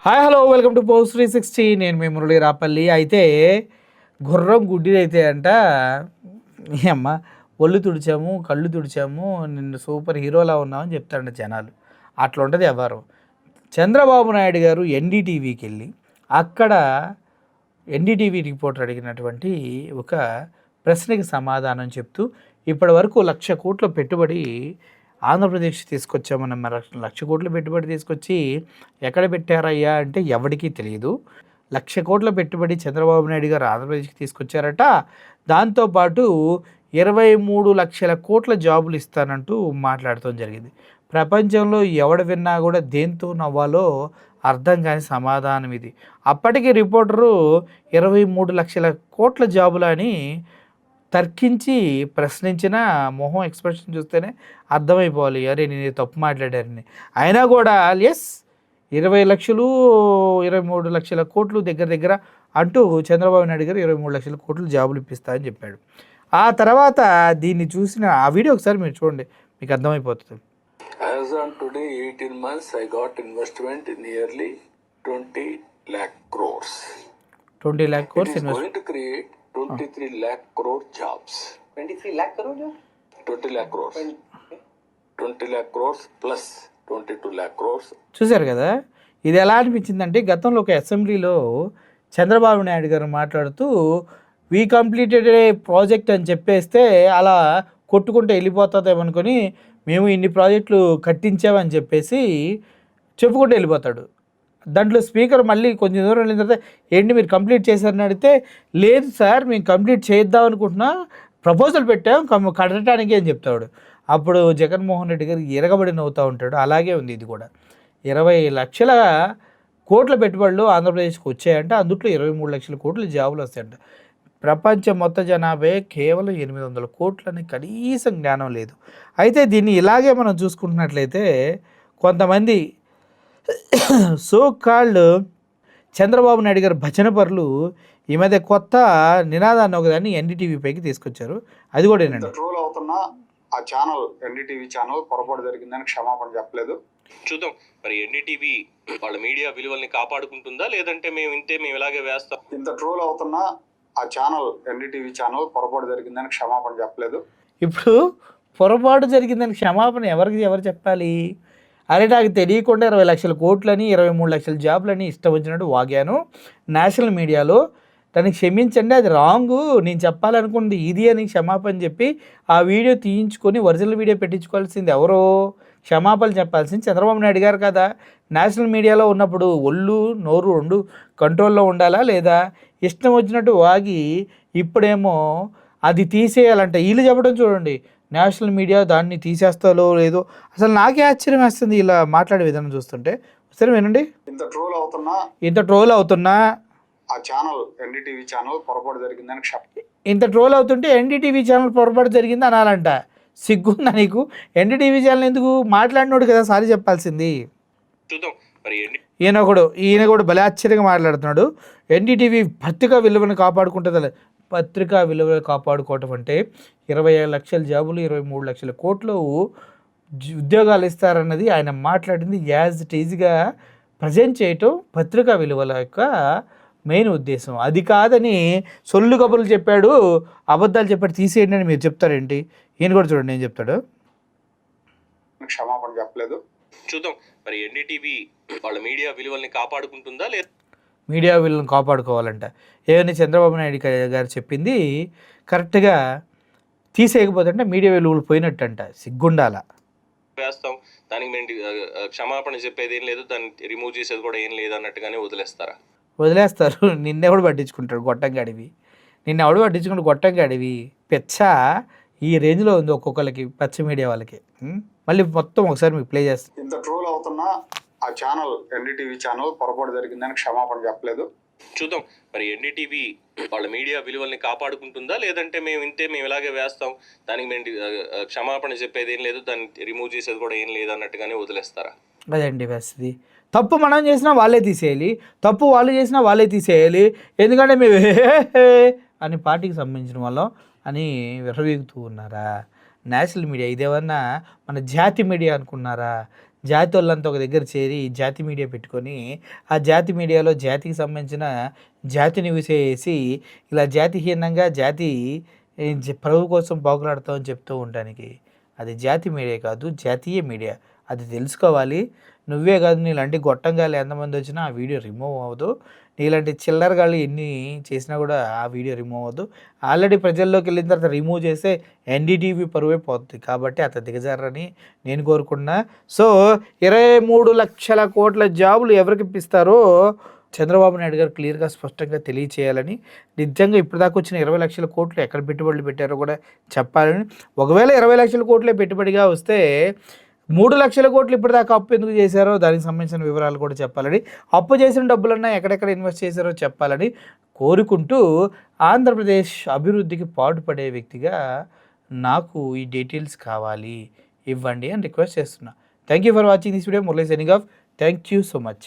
Hi hello welcome to పౌస్ 360. నేను మీ మురళి రాపల్లి. అయితే గుర్రం గుడ్డిదైతే అంట అమ్మ ఒళ్ళు తుడిచాము, కళ్ళు తుడిచాము, నిన్ను సూపర్ హీరోలా ఉన్నామని చెప్తారంట జనాలు. అట్లా ఉంటుంది వ్యవహారం. చంద్రబాబు నాయుడు గారు ఎన్డీటీవీకి వెళ్ళి అక్కడ ఎన్డీటీవీ రిపోర్టర్ అడిగినటువంటి ఒక ప్రశ్నకి సమాధానం చెప్తూ ఇప్పటి వరకు 1,00,000 కోట్ల పెట్టుబడి ఆంధ్రప్రదేశ్ తీసుకొచ్చామన్న 1,00,000 కోట్ల పెట్టుబడి తీసుకొచ్చి ఎక్కడ పెట్టారయ్యా అంటే ఎవరికీ తెలియదు. 1,00,000 కోట్ల పెట్టుబడి చంద్రబాబు నాయుడు గారు ఆంధ్రప్రదేశ్కి తీసుకొచ్చారట. దాంతోపాటు 23 లక్షల కోట్ల జాబులు ఇస్తానంటూ మాట్లాడటం జరిగింది. ప్రపంచంలో ఎవడు విన్నా కూడా దేంతో నవ్వాలో అర్థం కాని సమాధానం ఇది. అప్పటికి రిపోర్టరు 23 లక్షల కోట్ల జాబులని తర్కించి ప్రశ్నించిన మొహం ఎక్స్ప్రెషన్ చూస్తేనే అర్థమైపోవాలి, అరే నేను తప్పు మాట్లాడారని. అయినా కూడా ఎస్ 20 లక్షలు 23 లక్షల కోట్లు దగ్గర దగ్గర అంటూ చంద్రబాబు నాయుడు గారు 23 లక్షల కోట్లు జాబులు ఇప్పిస్తా అని చెప్పాడు. ఆ తర్వాత దీన్ని చూసిన ఆ వీడియో ఒకసారి మీరు చూడండి, మీకు అర్థమైపోతుంది. As on today, 18 months, I got investment in nearly 20 lakh crores. 20 lakh crores It is investment. going to create 23 lakh crore jobs. 23 lakh crore jo? 20 lakh crores. 20 lakh crores plus 22 lakh crores. చూశారు కదా, ఇది ఎలా అనిపించిందంటే గతంలో ఒక అసెంబ్లీలో చంద్రబాబు నాయుడు గారు మాట్లాడుతూ వీ కంప్లీటెడ్ ఏ ప్రాజెక్ట్ అని చెప్పేస్తే అలా కొట్టుకుంటూ వెళ్ళిపోతుందేమనుకొని మేము ఇన్ని ప్రాజెక్టులు కట్టించామని చెప్పేసి చెప్పుకుంటూ వెళ్ళిపోతాడు. దాంట్లో స్పీకర్ మళ్ళీ కొంచెం దూరం వెళ్ళిన తర్వాత ఏంటి మీరు కంప్లీట్ చేశారని అడిగితే లేదు సార్ మేము కంప్లీట్ చేద్దాం అనుకుంటున్నా, ప్రపోజల్ పెట్టాం కట్టడానికి అని చెప్తాడు. అప్పుడు జగన్మోహన్ రెడ్డి గారు ఎరగబడి నవ్వుతూ ఉంటాడు. అలాగే ఉంది ఇది కూడా. 20 లక్షల కోట్ల పెట్టుబడులు ఆంధ్రప్రదేశ్కి వచ్చాయంట. అందుట్లో 23 లక్షల కోట్ల జాబులు వస్తాయంట. ప్రపంచం మొత్తం జనాభా కేవలం 800 కోట్లని కనీసం జ్ఞానం లేదు. అయితే దీన్ని ఇలాగే మనం చూసుకుంటున్నట్లయితే కొంతమంది సో కాల్డ్ చంద్రబాబు నాయుడు గారు భజన పరులు ఈ మధ్య కొత్త నినాదాన్ని ఒకదాన్ని ఎన్డీటీవీ పైకి తీసుకొచ్చారు. అది కూడా ఏంటంటే ట్రోల్ అవుతున్న ఆ ఛానల్ ఎన్డీటీవీ ఛానల్ పొరపాటు జరిగిందని క్షమాపణ చెప్పలేదు. చూద్దాం మరి ఎన్డీటీవీ వాళ్ళ మీడియా విలువల్ని కాపాడుకుంటుందా లేదంటే మేము ఇలాగే వేస్తాం. ఇంత ట్రోల్ అవుతున్న ఆ ఛానల్ ఎన్డీటీవీ ఛానల్ పొరపాటు జరిగిందని క్షమాపణ చెప్పలేదు. ఇప్పుడు పొరపాటు జరిగిందని క్షమాపణ ఎవరు చెప్పాలి? అరే నాకు తెలియకుండా 20 లక్షల కోట్లని 23 లక్షల జాబులని ఇష్టం వచ్చినట్టు వాగాను నేషనల్ మీడియాలో, దానికి క్షమించండి అది రాంగు, నేను చెప్పాలనుకుంది ఇది అని క్షమాపణ చెప్పి ఆ వీడియో తీయించుకొని ఒరిజినల్ వీడియో పెట్టించుకోవాల్సింది ఎవరో, క్షమాపణ చెప్పాల్సింది చంద్రబాబు నాయుడు గారు కదా. నేషనల్ మీడియాలో ఉన్నప్పుడు ఒళ్ళు నోరు రెండు కంట్రోల్లో ఉండాలా లేదా? ఇష్టం వచ్చినట్టు వాగి ఇప్పుడేమో అది తీసేయాలంట. వీళ్ళు చెప్పడం చూడండి, నేషనల్ మీడియా దాన్ని తీసేస్తాలో లేదో అసలు నాకే ఆశ్చర్యం వేస్తుంది ఇలా మాట్లాడే విధానం చూస్తుంటే. సరే వినండి. ఇంత ట్రోల్ అవుతున్నా ఆ ఛానల్ ఎన్డీటీవీ ఛానల్ పొరపాటు జరిగిందని ఇంత ట్రోల్ అవుతుంటే ఎన్డీటీవీ ఛానల్ పొరపాటు జరిగింది అనాలంట. సిగ్గుందా నీకు? ఎన్డీటీవీ ఛానల్ ఎందుకు? మాట్లాడినోడు కదా సారీ చెప్పాల్సింది. చూద్దాం మరి ఈయన కూడా భలే ఆశ్చర్యంగా మాట్లాడుతున్నాడు. ఎన్డీటీవీ పత్రికా విలువను కాపాడుకుంటుంది. పత్రికా విలువలు కాపాడుకోవటం అంటే 25 లక్షల జాబులు 23 లక్షల కోట్లు ఉద్యోగాలు ఇస్తారన్నది ఆయన మాట్లాడింది యాజ్ ఇట్ ఈజ్గా ప్రజెంట్ చేయటం పత్రికా విలువల యొక్క మెయిన్ ఉద్దేశం. అది కాదని సొల్లు కబుర్లు చెప్పాడు, అబద్ధాలు చెప్పాడు, తీసేయండి అని మీరు చెప్తారేంటి? ఈయన కూడా చూడండి ఏం చెప్తాడు. క్షమాపణ చెప్పలేదు. చూద్దాం మరి ఎన్డీటీవీ వాళ్ళ మీడియా విలువల్ని కాపాడుకుంటుందా లేదా? మీడియా విలువలను కాపాడుకోవాలంట. ఏమని చంద్రబాబు నాయుడు గారు చెప్పింది కరెక్ట్గా తీసేయకపోతే మీడియా విలువలు పోయినట్టంట. సిగ్గుండాల. వేస్తాం దానికి మేము క్షమాపణ చెప్పేది ఏం లేదు, దాన్ని రిమూవ్ చేసేది కూడా ఏం లేదు అన్నట్టుగానే వదిలేస్తారు. నిన్నెవడు పట్టించుకుంటాడు గొట్టంగాడివి, నిన్నెవడు పట్టించుకుంటాడు గొట్టంగాడివి. పెచ్చ ఈ రేంజ్లో ఉంది ఒక్కొక్కరికి పచ్చ మీడియా వాళ్ళకి. మళ్ళీ మొత్తం ఒకసారి మీకు ప్లే చేస్తాను. ఇంత ట్రోల్ అవుతున్న ఆ ఛానల్ ఎన్డీటీవీ ఛానల్ పొరపాటు జరిగిందని క్షమాపణ చెప్పలేదు. చూద్దాం మరి ఎన్డీటీవీ వాళ్ళ మీడియా విలువల్ని కాపాడుకుంటుందా లేదంటే మేము ఇలాగే వేస్తాం దానికి మేము క్షమాపణ చెప్పేది ఏం లేదు, దాన్ని రిమూవ్ చేసేది కూడా ఏం లేదు అన్నట్టుగానే వదిలేస్తారా? అదండి పరిస్థితి. తప్పు మనం చేసినా వాళ్ళే తీసేయాలి, తప్పు వాళ్ళు చేసినా వాళ్ళే తీసేయాలి. ఎందుకంటే మేము అని పార్టీకి సంబంధించిన వాళ్ళం అని విర్రవీగుతూ ఉన్నారా? నేషనల్ మీడియా ఇదేమన్నా మన జాతి మీడియా అనుకున్నారా? జాతి వాళ్ళంతా ఒక దగ్గర చేరి జాతి మీడియా పెట్టుకొని ఆ జాతి మీడియాలో జాతికి సంబంధించిన జాతి న్యూస్ వేసి ఇలా జాతిహీనంగా జాతి పరువు కోసం పోగులాడతామని చెప్తూ ఉండడానికి అది జాతి మీడియా కాదు, జాతీయ మీడియా. అది తెలుసుకోవాలి. నువ్వే కాదు, నీలాంటి గొట్టంగాళ్ళు ఎంతమంది వచ్చినా ఆ వీడియో రిమూవ్ అవ్వదు. నీలాంటి చిల్లరగాళ్ళు ఎన్ని చేసినా కూడా ఆ వీడియో రిమూవ్ అవ్వదు. ఆల్రెడీ ప్రజల్లోకి వెళ్ళిన తర్వాత రిమూవ్ చేస్తే ఎన్డీటీవీ పరువే పోతుంది. కాబట్టి అతను దిగజారని నేను కోరుకున్నా. సో 23 లక్షల కోట్ల జాబులు ఎవరికి ఇప్పిస్తారో చంద్రబాబు నాయుడు గారు క్లియర్గా స్పష్టంగా తెలియచేయాలని, నిజంగా ఇప్పటిదాకా వచ్చిన 20 లక్షల కోట్లు ఎక్కడ పెట్టుబడులు పెట్టారో కూడా చెప్పాలని. ఒకవేళ 20 లక్షల కోట్లే పెట్టుబడిగా వస్తే 3 లక్షల కోట్లు ఇప్పటిదాకా అప్పు ఎందుకు చేశారో దానికి సంబంధించిన వివరాలు కూడా చెప్పాలని, అప్పు చేసిన డబ్బులన్నా ఎక్కడెక్కడ ఇన్వెస్ట్ చేశారో చెప్పాలని కోరుకుంటూ ఆంధ్రప్రదేశ్ అభివృద్ధికి పాటుపడే వ్యక్తిగా నాకు ఈ డీటెయిల్స్ కావాలి, ఇవ్వండి అని రిక్వెస్ట్ చేస్తున్నా. Thank you for watching this video. Murali signing off. Thank you so much.